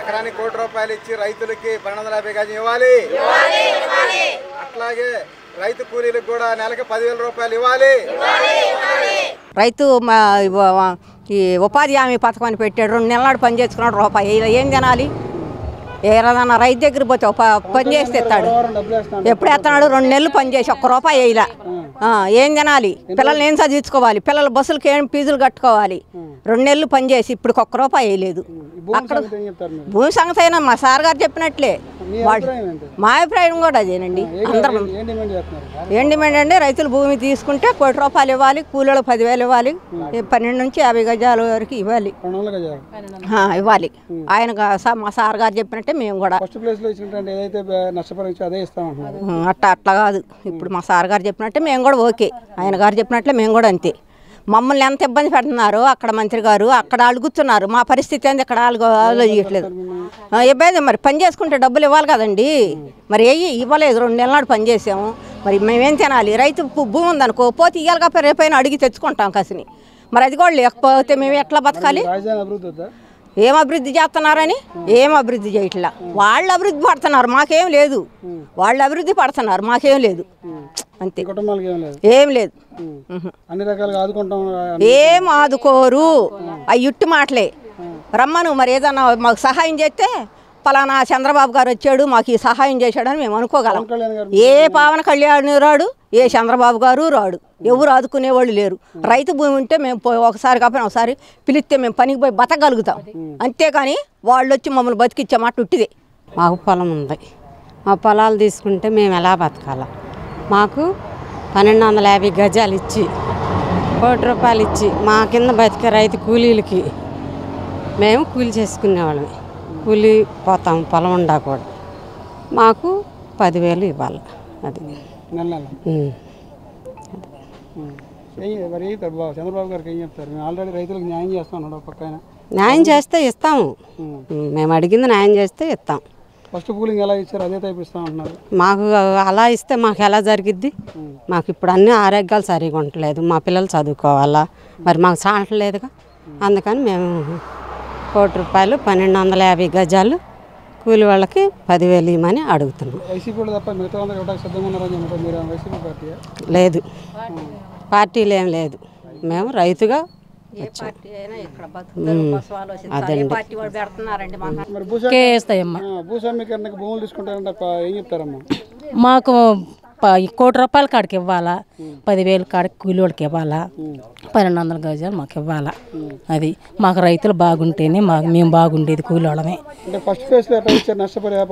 ఎకరానికి ₹1,00,00,000 ఇచ్చి రైతులకి 1250 గజం ఇవ్వాలి. అట్లాగే రైతు కూలీలకు కూడా నెలకి ₹10,000 ఇవ్వాలి. రైతు ఈ ఉపాధి హామీ పథకం అని పెట్టాడు. 2 నెలల నాడు పని చేసుకున్నాడు రూపాయి ఏం తినాలి? ఏదన్నా రైతు దగ్గర పోతే పని చేస్తే ఇస్తాడు. ఎప్పుడు ఎత్తనాడు? 2 నెలలు పని చేసి ₹1 వేయలా. ఏం తినాలి? పిల్లల్ని ఏం చదివించుకోవాలి? పిల్లల బస్సులకి ఏం ఫీజులు కట్టుకోవాలి? 2 నెలలు పని చేసి ఇప్పుడు ₹1 వేయలేదు. అక్కడ భూమి సంగతి అయినా మా సార్ గారు చెప్పినట్లే మా అభిప్రాయం కూడా అదేనండి. అందరం ఏం డిమాండ్ అండి? రైతులు భూమి తీసుకుంటే ₹1,00,00,000 ఇవ్వాలి, కూలీలకు 10,000 ఇవ్వాలి, 12 నుంచి 50 గజాల వరకు ఇవ్వాలి. ఇవ్వాలి. ఆయన మా సార్ గారు చెప్పినట్టే మేము కూడా అట్లా కాదు. ఇప్పుడు మా సార్ గారు చెప్పినట్టే మేము కూడా ఓకే. ఆయన గారు చెప్పినట్లే మేము కూడా అంతే. మమ్మల్ని ఎంత ఇబ్బంది పెడుతున్నారు అక్కడ మంత్రి గారు, అక్కడ అడుగుతున్నారు. మా పరిస్థితి ఏంది ఇక్కడ ఆలోచించట్లేదు. ఇబ్బంది మరి పని చేసుకుంటే డబ్బులు ఇవ్వాలి కదండి. మరి ఇవ్వలేదు. 2 నెలల నాడు పని చేసాము. మరి మేమేం తినాలి? రైతు భూమి ఉందనుకో పోతే ఇవ్వాలి రేపైనా అడిగి తెచ్చుకుంటాం కసిని. మరి అది కూడా లేకపోతే మేము ఎట్లా బతకాలి? ఏం అభివృద్ధి చేస్తున్నారని ఏం అభివృద్ధి చేయట్లా. వాళ్ళు అభివృద్ధి పడుతున్నారు, మాకేం లేదు. వాళ్ళు అభివృద్ధి పడుతున్నారు, మాకేం లేదు. అంతే, ఏం లేదు. ఏం ఆదుకోరు. అవి ఇట్టు మాటలే. రమ్మను మరి ఏదన్నా మాకు సహాయం చేస్తే పలానా చంద్రబాబు గారు వచ్చాడు మాకు ఈ సహాయం చేశాడని మేము అనుకోగలం. ఏ పవన్ కళ్యాణ్ రాడు, ఏ చంద్రబాబు గారు రాడు, ఎవరు ఆదుకునేవాళ్ళు లేరు. రైతు భూమి ఉంటే మేము ఒకసారి కాకపోయినా ఒకసారి పిలిస్తే మేము పనికి పోయి బతకగలుగుతాం. అంతేకాని వాళ్ళు వచ్చి మమ్మల్ని బతికిచ్చే మాట ఉట్టిదే. మాకు పొలం ఉంది. మా పొలాలు తీసుకుంటే మేము ఎలా బతకాల? మాకు 1250 గజాలు ఇచ్చి ₹1,00,00,000 ఇచ్చి మా కింద బతికే రైతు కూలీలకి మేము కూలి చేసుకునేవాళ్ళమే. కూలి పోతాం పొలం ఉండా కూడా. మాకు 10,000 ఇవ్వాలి. అది చంద్రబాబు గారికి ఏం చెప్తారు? మేము ఆల్రెడీ రైతులకు న్యాయం చేస్తున్నాడు. పక్కన న్యాయం చేస్తే ఇస్తాము. మేము అడిగింది న్యాయం చేస్తే ఇస్తాం. ఫస్ట్ కూలింగ్ ఎలా ఇచ్చారు అదే టైప్ ఇస్తాం అంటున్నారు. మాకు అలా ఇస్తే మాకు ఎలా జరిగిద్ది? మాకు ఇప్పుడు అన్ని ఆరోగ్యాలు సరిగా ఉండలేదు. మా పిల్లలు చదువుకోవాలా, మరి మాకు చాలట్లేదుగా. అందుకని మేము ₹1,00,00,000 1250 గజాలు కూలి వాళ్ళకి 10,000 ఇవ్వమని అడుగుతున్నాం. లేదు, పార్టీలు ఏం లేదు. మేము రైతుగా మాకు ₹1,00,00,000 కాడికి ఇవ్వాలా, 10,000 కాడికి కూలి వాళ్ళకి ఇవ్వాలా, 1200 గజాలు మాకు ఇవ్వాలా. అది మాకు రైతులు బాగుంటేనే మేము బాగుండేది కూలి వాళ్ళమే.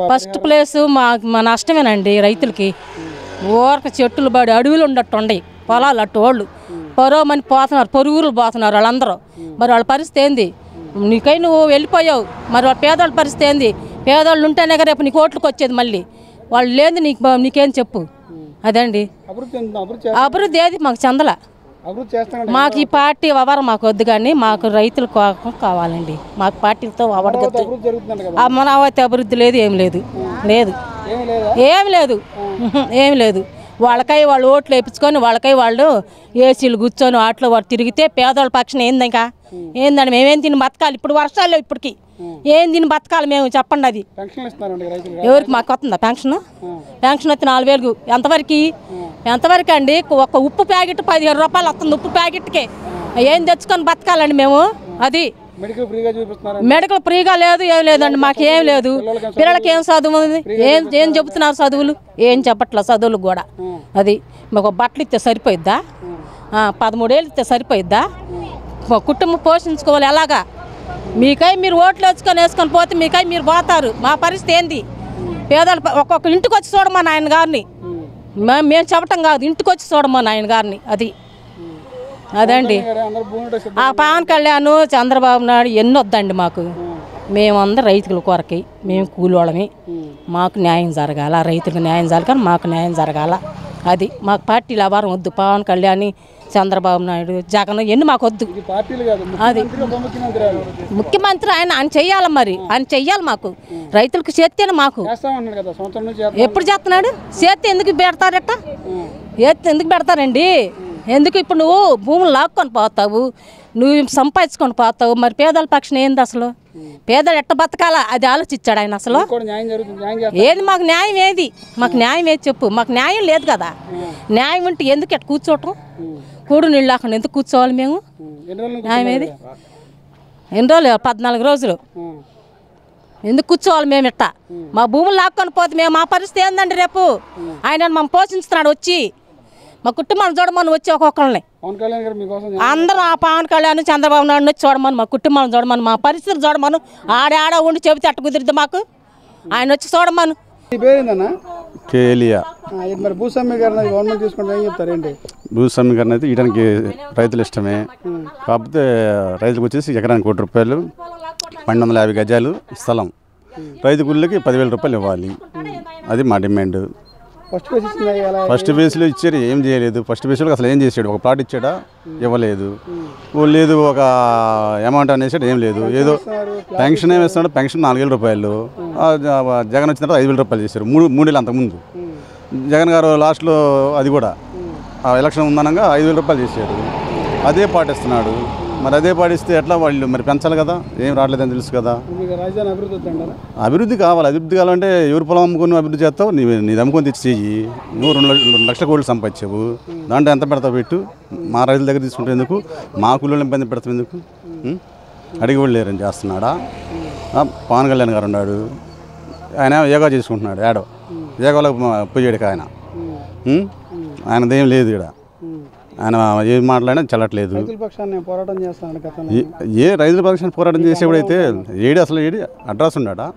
ఫస్ట్ ప్లేస్ మా నష్టమేనండి రైతులకి. ఊరక చెట్టులు పడి అడవులు ఉండట్టు ఉండయి పొలాలు. అట్టు వాళ్ళు పొరవమని పోతున్నారు, పొరుగులు పోతున్నారు వాళ్ళందరూ. మరి వాళ్ళ పరిస్థితి ఏంది? నీకై నువ్వు వెళ్ళిపోయావు, మరి వాళ్ళ పేదవాళ్ళ పరిస్థితి ఏంది? పేదవాళ్ళు ఉంటేనే రేపు నీకు ఓట్లకు వచ్చేది. మళ్ళీ వాళ్ళు లేదు నీకేం చెప్పు. అదండి అభివృద్ధి ఏది మాకు చెందల. మాకు ఈ పార్టీ అవరు మాకు వద్దు, కానీ మాకు రైతుల కోసం కావాలండి. మాకు పార్టీలతో అవడగద్దు. అమరావతి అభివృద్ధి లేదు, ఏం లేదు. లేదు, ఏం లేదు, ఏం లేదు. వాళ్ళకై వాళ్ళు ఓట్లు వేయించుకొని వాళ్ళకై వాళ్ళు ఏసీలు కూర్చొని ఆటలో వాడు తిరిగితే పేదవాళ్ళ పక్షాన ఏంది? ఇంకా ఏందండి? మేమేం తిని బతకాలి? ఇప్పుడు వర్షాలు ఇప్పటికి ఏం తిని బతకాలి మేము? చెప్పండి. అది ఎవరికి? మాకు వస్తుందా పెన్షన్? పెన్షన్ వస్తే 4,000. ఎంతవరకు అండి? ఒక ఉప్పు ప్యాకెట్ ₹15 వస్తుంది. ఉప్పు ప్యాకెట్కే ఏం తెచ్చుకొని బతకాలండి మేము? అది మెడికల్ ఫ్రీగా లేదు, ఏం లేదండి. మాకేం లేదు. పిల్లలకి ఏం చదువు ఉంది? ఏం చెబుతున్నారు చదువులు? ఏం చెప్పట్లే చదువులకు కూడా. అది మాకు బట్టలు ఇస్తే సరిపోయిద్దా? 13 ఏళ్ళు ఇస్తే సరిపోయిద్దా? కుటుంబం పోషించుకోవాలి ఎలాగా? మీకై మీరు ఓట్లు వేసుకొని పోతే మీకై మీరు పోతారు. మా పరిస్థితి ఏంది? పేదలు ఒక్కొక్క ఇంటికి వచ్చి చూడమా నాయన గారిని. మేము చెప్పటం కాదు, ఇంటికి వచ్చి చూడమా నాయన గారిని. అది అదండి. ఆ పవన్ కళ్యాణ్, చంద్రబాబు నాయుడు ఎన్ని వద్దండి మాకు. మేమందరం రైతుల కొరకై, మేము కూలోళ్ళమే. మాకు న్యాయం జరగాల, రైతులకు న్యాయం జరగాలి, మాకు న్యాయం జరగాల. అది మాకు పార్టీలు ఎవరు వద్దు. పవన్ కళ్యాణ్, చంద్రబాబు నాయుడు, జగన్ ఎన్ని మాకు వద్దు. అది ముఖ్యమంత్రి ఆయన చెయ్యాలి. మరి ఆయన చెయ్యాలి. మాకు రైతులకు చేస్తేనే మాకు. ఎప్పుడు చేస్తున్నాడు? చేస్తే ఎందుకు పెడతారట? ఎందుకు పెడతారండి? ఎందుకు ఇప్పుడు నువ్వు భూములు లాక్కొని పోతావు, నువ్వు సంపాదించుకొని పోతావు, మరి పేదల పక్షం ఏంది అసలు? పేదలు ఎట్ట బతకాలా అది ఆలోచించాడు ఆయన అసలు. ఏది మాకు న్యాయం ఏది? మాకు న్యాయం ఏది చెప్పు? మాకు న్యాయం లేదు కదా. న్యాయం ఉంటే ఎందుకు ఎట్ట కూర్చోవటం? కూడు నీళ్ళు లేకుండా ఎందుకు కూర్చోవాలి మేము? న్యాయం ఏది? ఎన్ని రోజులు? 14 రోజులు. ఎందుకు కూర్చోవాలి మేము ఇట్ట? మా భూములు లాక్కొని పోతే మేము మా పరిస్థితి ఏందండి రేపు? ఆయన మమ్మల్ని పోషిస్తున్నాడు వచ్చి, మా కుటుంబాన్ని చూడమని వచ్చి ఒక్కొక్కరిని అందరూ ఆ పవన్ కళ్యాణ్ చంద్రబాబు నాయుడు వచ్చి చూడమని, మా కుటుంబాన్ని చూడమని, మా పరిస్థితులు చూడమను. ఆడ ఉండి చెబితే అట్ట కుదిరిద్ది మాకు. ఆయన వచ్చి చూడమను. భూసమీకరణ అయితే ఇయడానికి రైతులు ఇష్టమే. కాకపోతే రైతులకు వచ్చేసి ఎకరానికి 1 కోటి రూపాయలు, 1250 గజాలు స్థలం, రైతు కూలీలకి 10,000 రూపాయలు ఇవ్వాలి. అది మా డిమాండ్. ఫస్ట్ బేస్లో ఇచ్చారు, ఏం చేయలేదు. ఫస్ట్ బేస్లో అసలు ఏం చేసాడు? ఒక ప్లాట్ ఇచ్చాడా? ఇవ్వలేదు. లేదు ఒక అమౌంట్ అనేసాడు, ఏం లేదు. ఏదో పెన్షన్ ఏమి ఇస్తున్నాడు? పెన్షన్ 4,000 రూపాయలు. జగన్ వచ్చిన తర్వాత 5,000 రూపాయలు చేశారు. 3 ఏళ్ళు అంతకుముందు. జగన్ గారు లాస్ట్లో అది కూడా ఎలక్షన్ ఉందనగా 5,000 రూపాయలు చేశారు. అదే పాటిస్తున్నాడు. మరి అదే పాటిస్తే ఎట్లా? వాళ్ళు మరి పెంచాలి కదా. ఏం రావట్లేదని తెలుసు కదా. అభివృద్ధి కావాలి. అభివృద్ధి కావాలంటే ఎవరు పొలం అమ్ముకొని అభివృద్ధి చేస్తావు? నీ అమ్ముకొని తెచ్చి చెయ్యి. నువ్వు 2 లక్షల కోట్లు సంపాదించావు. దాంట్లో ఎంత పెడతావు పెట్టు. మా రైతుల దగ్గర తీసుకుంటే ఎందుకు? మా కూలీలను ఇబ్బంది పెడతావు ఎందుకు? అడిగి వాళ్ళు లేరని చేస్తున్నాడా? పవన్ కళ్యాణ్ గారు ఉన్నాడు, ఆయన యోగా చేసుకుంటున్నాడు. యోగాలో పోయాడు ఆయన. ఆయనదేం లేదు ఇక్కడ. ఆయన ఏం మాట్లాడినా చల్లట్లేదు. ఏ రైతుల పక్షాన్ని పోరాటం చేసేవాడైతే అసలు అడ్రస్ ఉన్నాడా?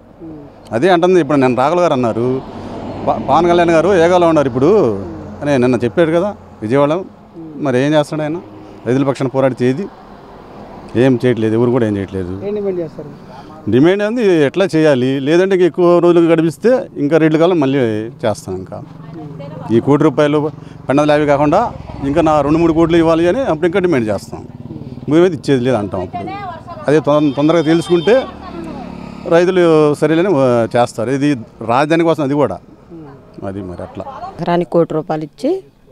అదే అంటుంది. ఇప్పుడు నేను రాఘుల్ గారు అన్నారు, పవన్ కళ్యాణ్ గారు ఏగాలో ఉన్నారు ఇప్పుడు అని నిన్న చెప్పాడు కదా విజయవాడ. మరి ఏం చేస్తాడు ఆయన? రైతుల పక్షాన్ని పోరాడితే ఏది ఏం చేయట్లేదు. ఎవరు కూడా ఏం చేయట్లేదు. డిమాండ్ అంది ఎట్లా చేయాలి? లేదంటే ఎక్కువ రోజులు గడిపిస్తే ఇంకా రేట్లు కాలం మళ్ళీ చేస్తాం. ఇంకా ఈ 1 కోటి రూపాయలు 1250 కాకుండా ఇంకా నా 2-3 కోట్లు ఇవ్వాలి అని అప్పుడు ఇంకా డిమాండ్ చేస్తాం. మేమైతే ఇచ్చేది లేదు అంటాం. అప్పుడు అదే తొందరగా తెలుసుకుంటే రైతులు సరేలేని చేస్తారు. ఇది రాజధాని కోసం అది కూడా అది మరి అట్లా. ఎకరానికి 1 కోటి రూపాయలు ఇచ్చి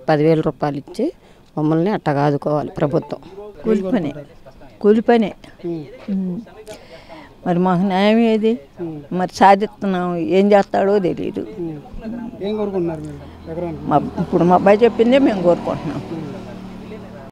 10,000 రూపాయలు ఇచ్చి మమ్మల్ని అట్టగా ఆదుకోవాలి ప్రభుత్వం. కూలి పనే మరి మాకు న్యాయం ఏది? మరి సాధిస్తున్నాం, ఏం చేస్తాడో తెలియదు. ఇప్పుడు మా అబ్బాయి చెప్పిందే మేము కోరుకుంటున్నాం.